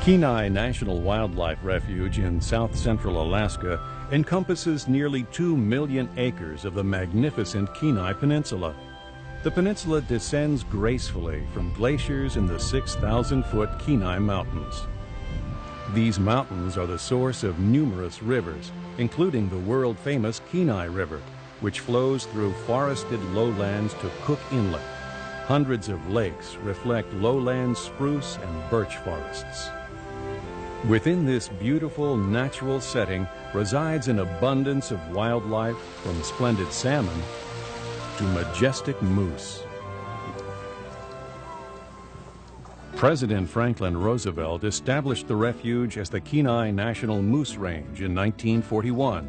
Kenai National Wildlife Refuge in south-central Alaska encompasses nearly 2 million acres of the magnificent Kenai Peninsula. The peninsula descends gracefully from glaciers in the 6,000-foot Kenai Mountains. These mountains are the source of numerous rivers, including the world-famous Kenai River, which flows through forested lowlands to Cook Inlet. Hundreds of lakes reflect lowland spruce and birch forests. Within this beautiful natural setting resides an abundance of wildlife, from splendid salmon to majestic moose. President Franklin Roosevelt established the refuge as the Kenai National Moose Range in 1941.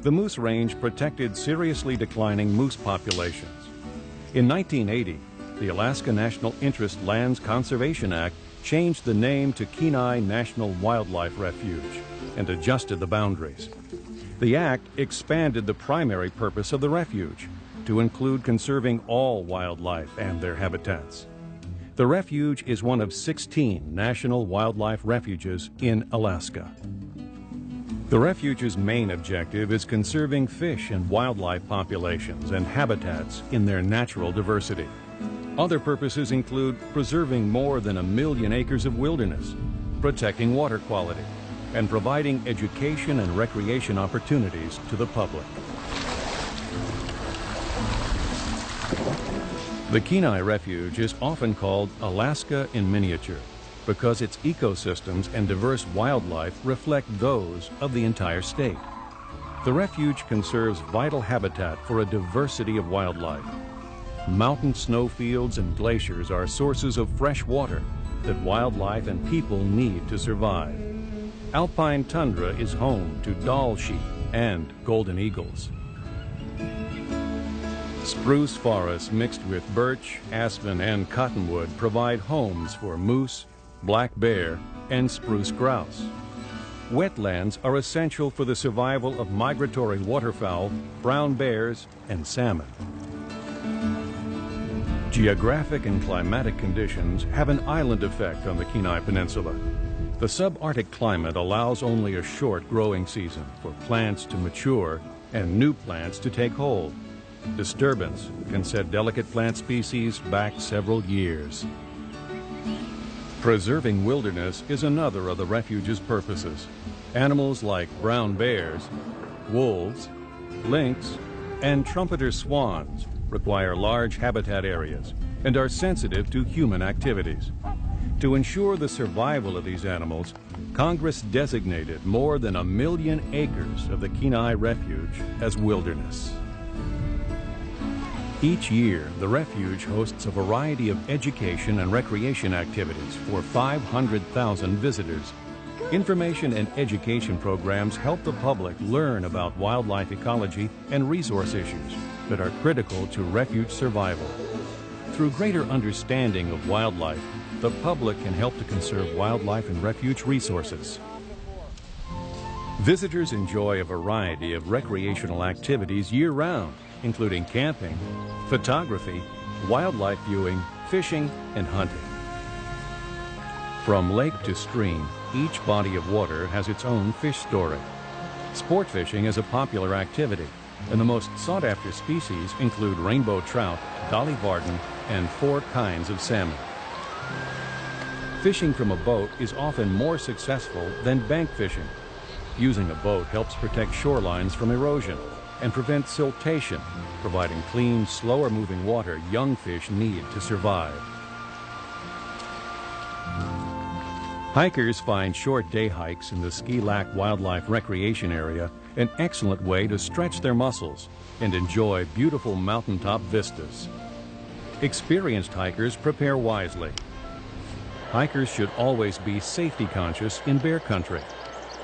The Moose Range protected seriously declining moose populations. In 1980, the Alaska National Interest Lands Conservation Act changed the name to Kenai National Wildlife Refuge and adjusted the boundaries. The act expanded the primary purpose of the refuge to include conserving all wildlife and their habitats. The refuge is one of 16 national wildlife refuges in Alaska. The refuge's main objective is conserving fish and wildlife populations and habitats in their natural diversity. Other purposes include preserving more than 1 million acres of wilderness, protecting water quality, and providing education and recreation opportunities to the public. The Kenai Refuge is often called Alaska in miniature because its ecosystems and diverse wildlife reflect those of the entire state. The refuge conserves vital habitat for a diversity of wildlife. Mountain snowfields and glaciers are sources of fresh water that wildlife and people need to survive. Alpine tundra is home to Dall sheep and golden eagles. Spruce forests mixed with birch, aspen, and cottonwood provide homes for moose, black bear, and spruce grouse. Wetlands are essential for the survival of migratory waterfowl, brown bears, and salmon. Geographic and climatic conditions have an island effect on the Kenai Peninsula. The subarctic climate allows only a short growing season for plants to mature and new plants to take hold. Disturbance can set delicate plant species back several years. Preserving wilderness is another of the refuge's purposes. Animals like brown bears, wolves, lynx, and trumpeter swans require large habitat areas and are sensitive to human activities. To ensure the survival of these animals, Congress designated more than 1 million acres of the Kenai Refuge as wilderness. Each year, the refuge hosts a variety of education and recreation activities for 500,000 visitors. Information and education programs help the public learn about wildlife ecology and resource issues that are critical to refuge survival. Through greater understanding of wildlife, the public can help to conserve wildlife and refuge resources. Visitors enjoy a variety of recreational activities year-round, including camping, photography, wildlife viewing, fishing, and hunting. From lake to stream, each body of water has its own fish story. Sport fishing is a popular activity, and the most sought-after species include rainbow trout, dolly varden, and 4 kinds of salmon. Fishing from a boat is often more successful than bank fishing. Using a boat helps protect shorelines from erosion and prevent siltation, providing clean, slower-moving water young fish need to survive. Hikers find short day hikes in the Ski Lac Wildlife Recreation Area an excellent way to stretch their muscles and enjoy beautiful mountaintop vistas. Experienced hikers prepare wisely. Hikers should always be safety conscious in bear country.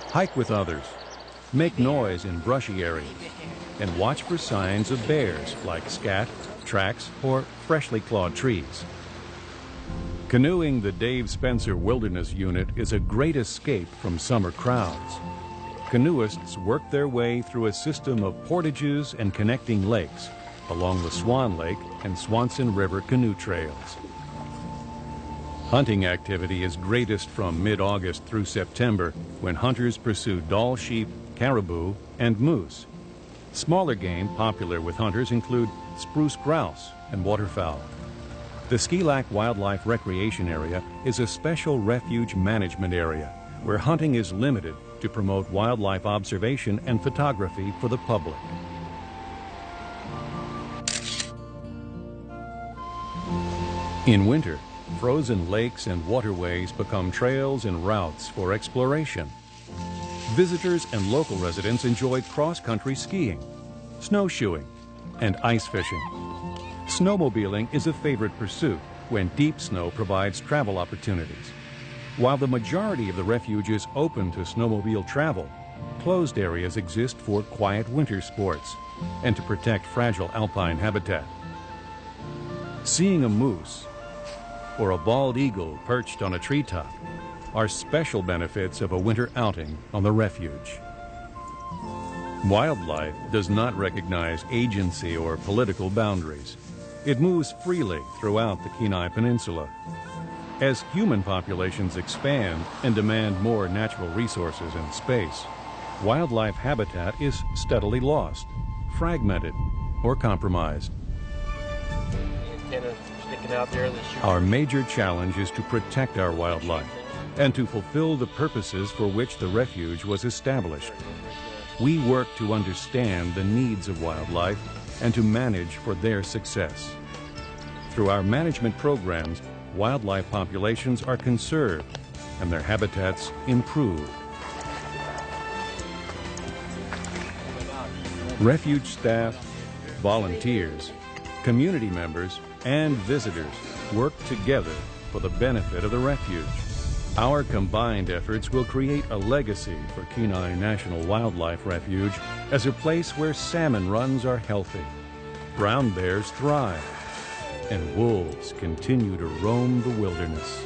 Hike with others. Make noise in brushy areas. And watch for signs of bears like scat, tracks, or freshly clawed trees. Canoeing the Dave Spencer Wilderness Unit is a great escape from summer crowds. Canoeists work their way through a system of portages and connecting lakes along the Swan Lake and Swanson River canoe trails. Hunting activity is greatest from mid-August through September, when hunters pursue Dall sheep, caribou, and moose. Smaller game popular with hunters include spruce grouse and waterfowl. The Ski Lac Wildlife Recreation Area is a special refuge management area where hunting is limited to promote wildlife observation and photography for the public. In winter, frozen lakes and waterways become trails and routes for exploration. Visitors and local residents enjoy cross-country skiing, snowshoeing, and ice fishing. Snowmobiling is a favorite pursuit when deep snow provides travel opportunities. While the majority of the refuge is open to snowmobile travel, closed areas exist for quiet winter sports and to protect fragile alpine habitat. Seeing a moose or a bald eagle perched on a treetop are special benefits of a winter outing on the refuge. Wildlife does not recognize agency or political boundaries. It moves freely throughout the Kenai Peninsula. As human populations expand and demand more natural resources and space, wildlife habitat is steadily lost, fragmented, or compromised. Our major challenge is to protect our wildlife and to fulfill the purposes for which the refuge was established. We work to understand the needs of wildlife and to manage for their success. Through our management programs, wildlife populations are conserved and their habitats improved. Refuge staff, volunteers, community members, and visitors work together for the benefit of the refuge. Our combined efforts will create a legacy for Kenai National Wildlife Refuge as a place where salmon runs are healthy, brown bears thrive, and wolves continue to roam the wilderness.